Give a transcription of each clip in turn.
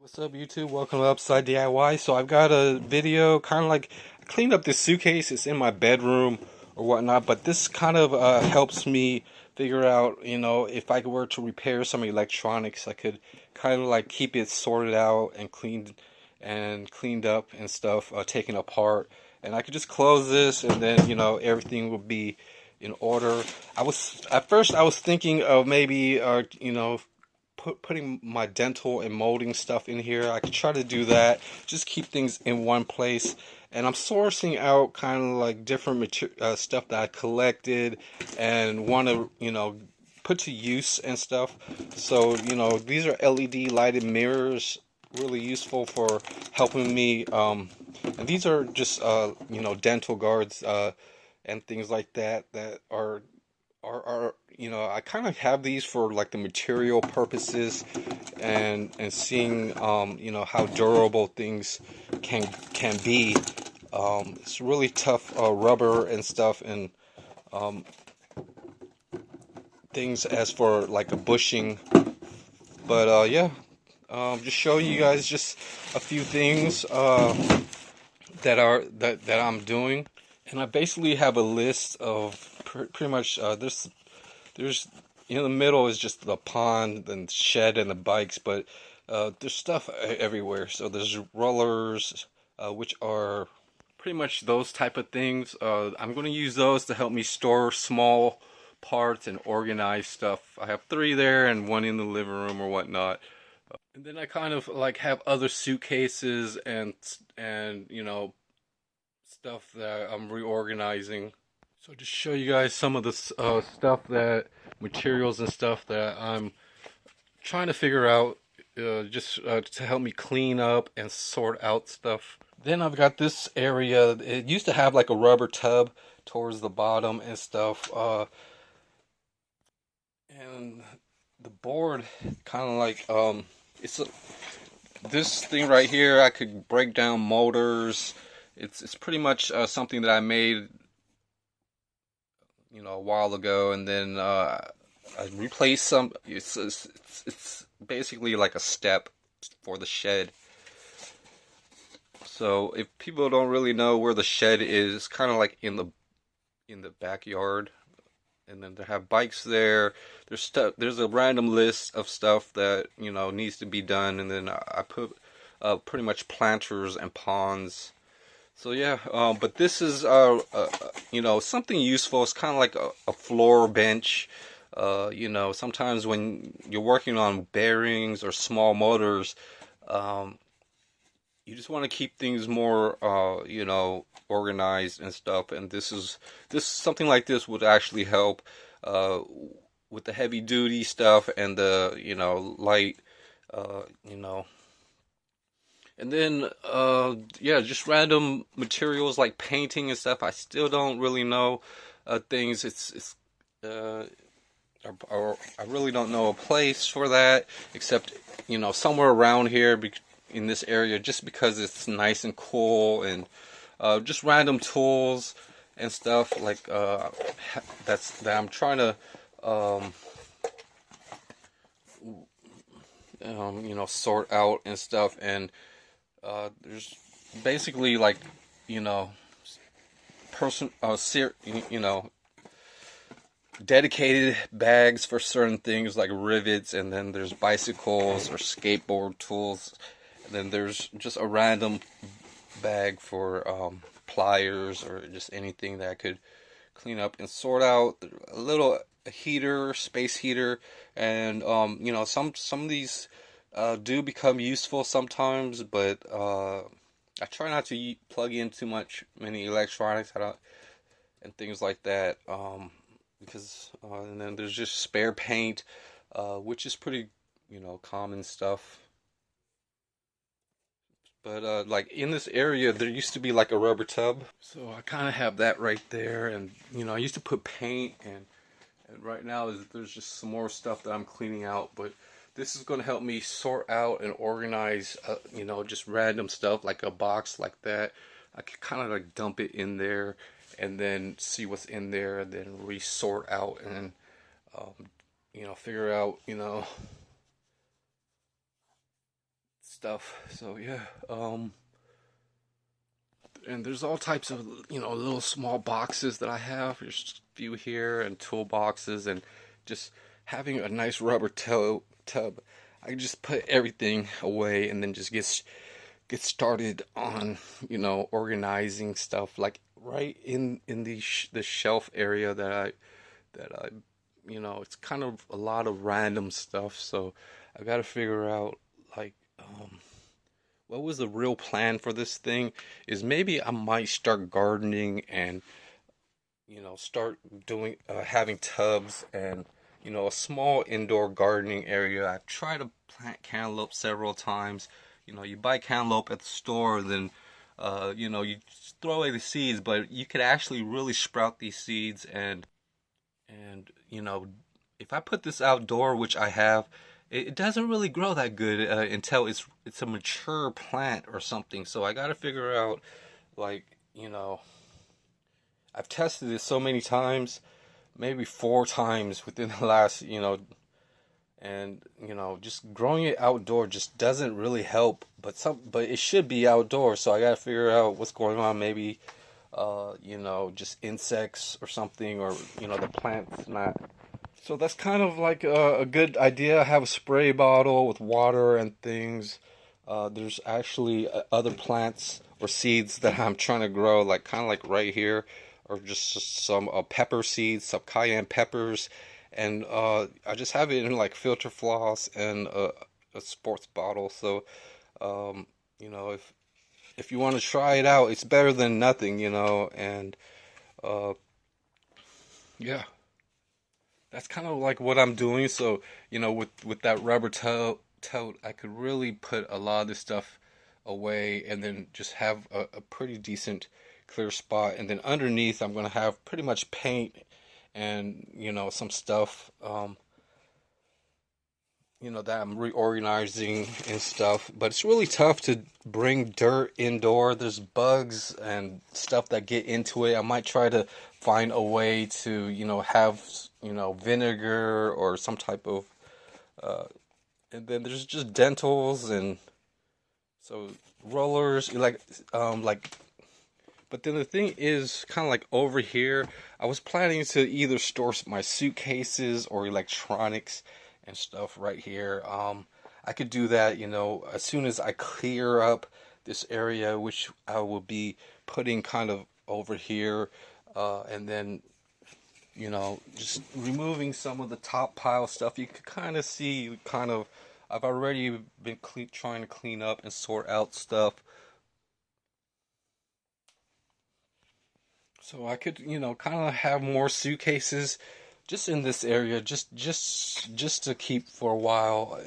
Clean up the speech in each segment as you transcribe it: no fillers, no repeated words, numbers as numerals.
What's up, YouTube? Welcome to Upside DIY. So I've got a video, kind of like I cleaned up this suitcase. It's in my bedroom or whatnot, but this kind of helps me figure out, if I were to repair some electronics, I could kind of like keep it sorted out and cleaned up and stuff, taken apart, and I could just close this, and then everything will be in order. At first I was thinking of maybe putting my dental and molding stuff in here. I could try to do that, just keep things in one place. And I'm sourcing out kind of like different stuff that I collected and want to, put to use and stuff. So, these are LED lighted mirrors, really useful for helping me. And these are just, dental guards and things like that are I kind of have these for like the material purposes and seeing how durable things can be. It's really tough rubber and stuff and um, things as for like a bushing. But yeah, just show you guys just a few things that I'm doing, and I basically have a list of pretty much there's in the middle is just the pond and shed and the bikes, but there's stuff everywhere. So there's rollers, which are pretty much those type of things. I'm going to use those to help me store small parts and organize stuff. I have three there and one in the living room or whatnot. And then I kind of like have other suitcases and stuff that I'm reorganizing. So just show you guys some of the materials and stuff that I'm trying to figure out, just to help me clean up and sort out stuff. Then I've got this area. It used to have like a rubber tub towards the bottom and stuff. And the board kind of like, it's a, this thing right here. I could break down motors. It's pretty much something that I made a while ago, and then I replaced some. It's basically like a step for the shed. So if people don't really know where the shed is, it's kind of like in the backyard, and then they have bikes there. There's stuff. There's a random list of stuff that needs to be done, and then I put pretty much planters and ponds. So yeah, but this is something useful. It's kind of like a floor bench. Sometimes when you're working on bearings or small motors, um, you just want to keep things more organized and stuff. And this something like this would actually help uh, with the heavy duty stuff and the light uh, you know and then, yeah, just random materials like painting and stuff. I still don't really know things. Uh, I really don't know a place for that, except somewhere around here, in this area, just because it's nice and cool, and just random tools and stuff like that I'm trying to um, sort out and stuff. And there's basically like, you know, you know, dedicated bags for certain things like rivets, and then there's bicycles or skateboard tools, and then there's just a random bag for pliers or just anything that I could clean up and sort out. A little heater, space heater, and some of these do become useful sometimes, but I try not to plug in many electronics. I don't, and things like that, because and then there's just spare paint, which is pretty common stuff. But like in this area, there used to be like a rubber tub, so I kind of have that right there. And I used to put paint, and right now there's just some more stuff that I'm cleaning out. But this is going to help me sort out and organize, just random stuff like a box like that. I could kind of like dump it in there, and then see what's in there, and then resort out and figure out stuff. So yeah, and there's all types of little small boxes that I have. There's a few here and toolboxes, and just having a nice rubber tub. I can just put everything away and then just get started on organizing stuff like right in the shelf area that I it's kind of a lot of random stuff. So I got to figure out like what was the real plan for this thing is maybe I might start gardening and start doing having tubs and a small indoor gardening area. I've tried to plant cantaloupe several times. You buy cantaloupe at the store, then you just throw away the seeds, but you could actually really sprout these seeds. And if I put this outdoor, which I have, it doesn't really grow that good until it's a mature plant or something. So I got to figure out, like, I've tested this so many times, maybe 4 times within the last, and just growing it outdoor just doesn't really help. But it should be outdoor, so I got to figure out what's going on. Maybe, just insects or something, or the plant's not. So that's kind of like a good idea. I have a spray bottle with water and things. There's actually other plants or seeds that I'm trying to grow, like kind of like right here, or just some pepper seeds, some cayenne peppers, and I just have it in like filter floss and a sports bottle. So, if you want to try it out, it's better than nothing, and uh, yeah. That's kind of like what I'm doing. So, with that rubber tote, I could really put a lot of this stuff away and then just have a pretty decent clear spot. And then underneath, I'm going to have pretty much paint and, some stuff, that I'm reorganizing and stuff. But it's really tough to bring dirt indoor. There's bugs and stuff that get into it. I might try to find a way to, have, vinegar or some type of, and then there's just dentals and so rollers, like, but then the thing is kind of like over here, I was planning to either store my suitcases or electronics and stuff right here. I could do that, as soon as I clear up this area, which I will be putting kind of over here, and then, just removing some of the top pile stuff. You could kind of see, I've already been trying to clean up and sort out stuff. So I could, kind of have more suitcases just in this area, just to keep for a while.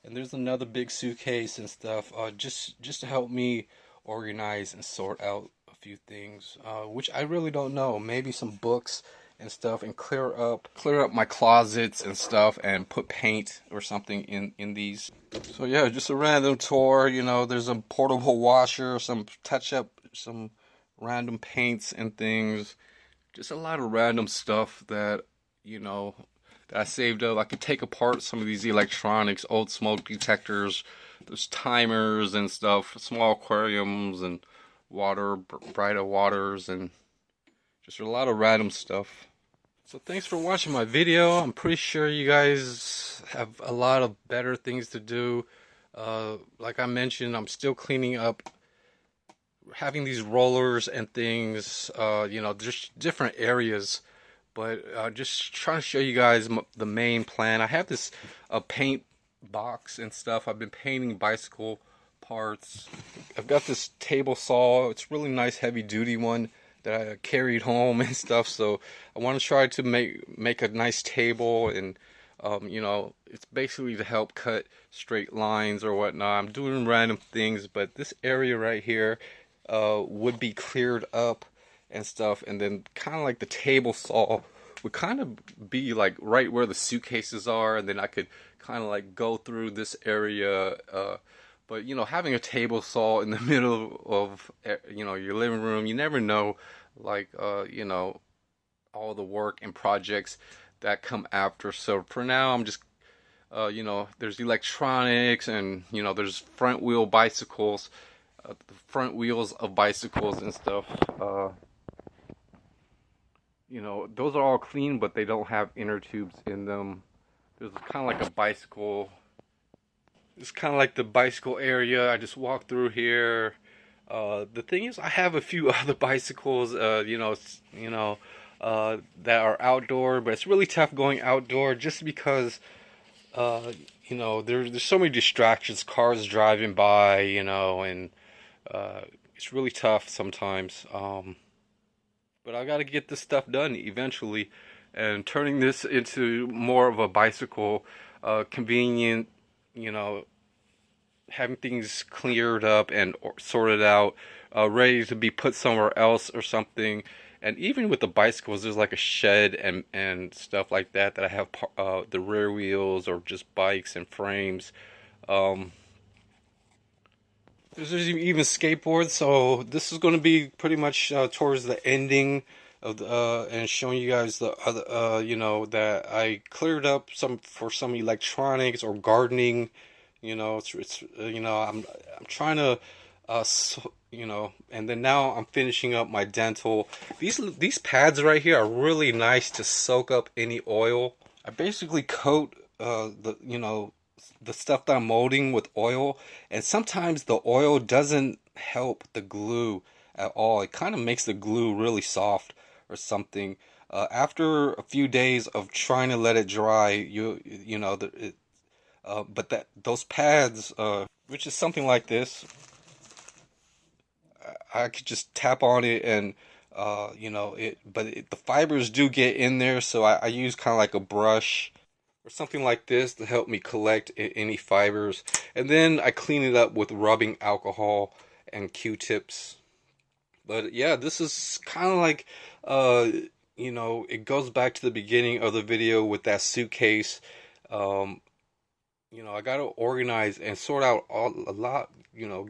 And there's another big suitcase and stuff, just to help me organize and sort out a few things, which I really don't know. Maybe some books and stuff, and clear up my closets and stuff, and put paint or something in these. So yeah, just a random tour. There's a portable washer, some touch up, some random paints and things. Just a lot of random stuff that that I saved up. I could take apart some of these electronics, old smoke detectors, there's timers and stuff, small aquariums and brighter waters, and just a lot of random stuff. So thanks for watching my video. I'm pretty sure you guys have a lot of better things to do. Like I mentioned, I'm still cleaning up, having these rollers and things, just different areas. But just trying to show you guys the main plan. I have this paint box and stuff. I've been painting bicycle parts. I've got this table saw. It's really nice, heavy duty one that I carried home and stuff. So I want to try to make a nice table, and it's basically to help cut straight lines or whatnot. I'm doing random things, but this area right here would be cleared up and stuff, and then kind of like the table saw would kind of be like right where the suitcases are, and then I could kind of like go through this area. But having a table saw in the middle of your living room, you never know, like all the work and projects that come after. So for now, I'm just You know, there's electronics, and you know, there's front wheel bicycles, the front wheels of bicycles and stuff. You know, those are all clean, but they don't have inner tubes in them. There's kind of like a bicycle. It's kind of like the bicycle area. I just walk through here. The thing is, I have a few other bicycles. That are outdoor, but it's really tough going outdoor just because uh, there's so many distractions, cars driving by, and it's really tough sometimes. But I got to get this stuff done eventually, and turning this into more of a bicycle, convenient, you know, having things cleared up and sorted out, ready to be put somewhere else or something. And even with the bicycles, there's like a shed and stuff like that I have the rear wheels or just bikes and frames. Um, there's even skateboards, so this is going to be pretty much towards the ending of the and showing you guys the other that I cleared up some electronics or gardening. I'm trying to and then now I'm finishing up my dental. These pads right here are really nice to soak up any oil. I basically coat the stuff that I'm molding with oil, and sometimes the oil doesn't help the glue at all. It kind of makes the glue really soft or something. After a few days of trying to let it dry, but that those pads, which is something like this, I could just tap on it and the fibers do get in there, so I use kind of like a brush or something like this to help me collect any fibers, and then I clean it up with rubbing alcohol and Q-tips. But yeah, this is kind of like it goes back to the beginning of the video with that suitcase. Um, I got to organize and sort out a lot,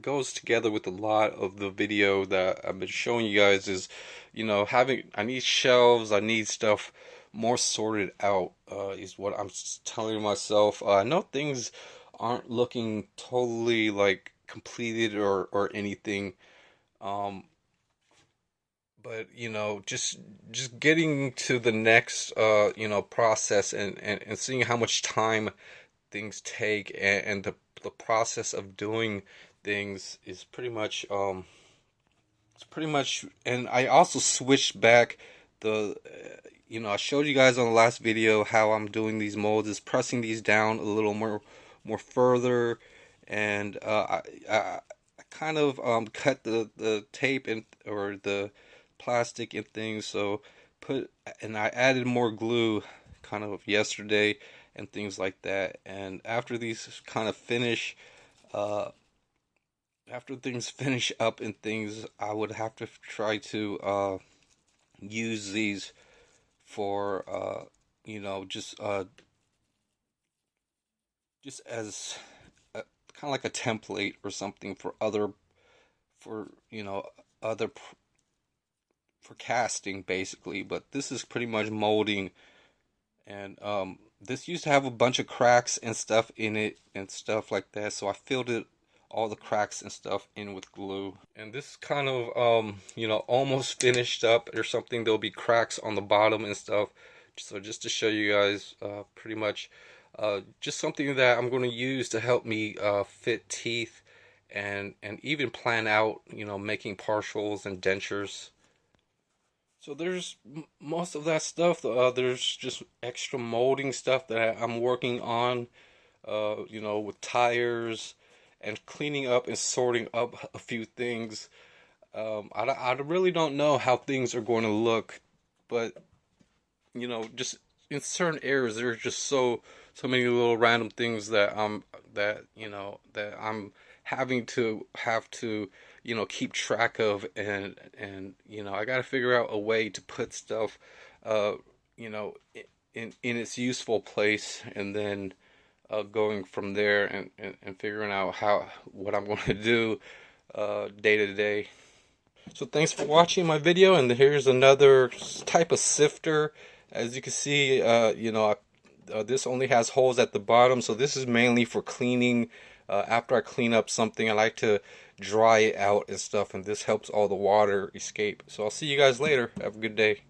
goes together with a lot of the video that I've been showing you guys is, I need shelves, I need stuff more sorted out, is what I'm telling myself. I know things aren't looking totally like completed or anything. Um, but just getting to the next process and seeing how much time things take, and the process of doing things is pretty much and I also switched back the I showed you guys on the last video how I'm doing these molds, is pressing these down a little more further, and I kind of cut the tape and or the plastic and things, so I added more glue kind of yesterday and things like that. And after these kind of finish, uh, after things finish up and things, I would have to try to use these for just as kind of like a template or something for for other for casting basically. But this is pretty much molding, and this used to have a bunch of cracks and stuff in it and stuff like that, so I filled it all the cracks and stuff in with glue. And this kind of almost finished up or something. There'll be cracks on the bottom and stuff, so just to show you guys, pretty much just something that I'm going to use to help me fit teeth and even plan out making partials and dentures. So there's most of that stuff. There's just extra molding stuff that I'm working on, with tires and cleaning up and sorting up a few things. I really don't know how things are going to look, but just in certain areas, there's just so many little random things that I'm have to keep track of, and I got to figure out a way to put stuff you know in its useful place, and then going from there, and figuring out what I'm going to do day to day. So thanks for watching my video, and here's another type of sifter. As you can see, I This only has holes at the bottom, so this is mainly for cleaning. After I clean up something, I like to dry it out and stuff, and this helps all the water escape. So I'll see you guys later. Have a good day.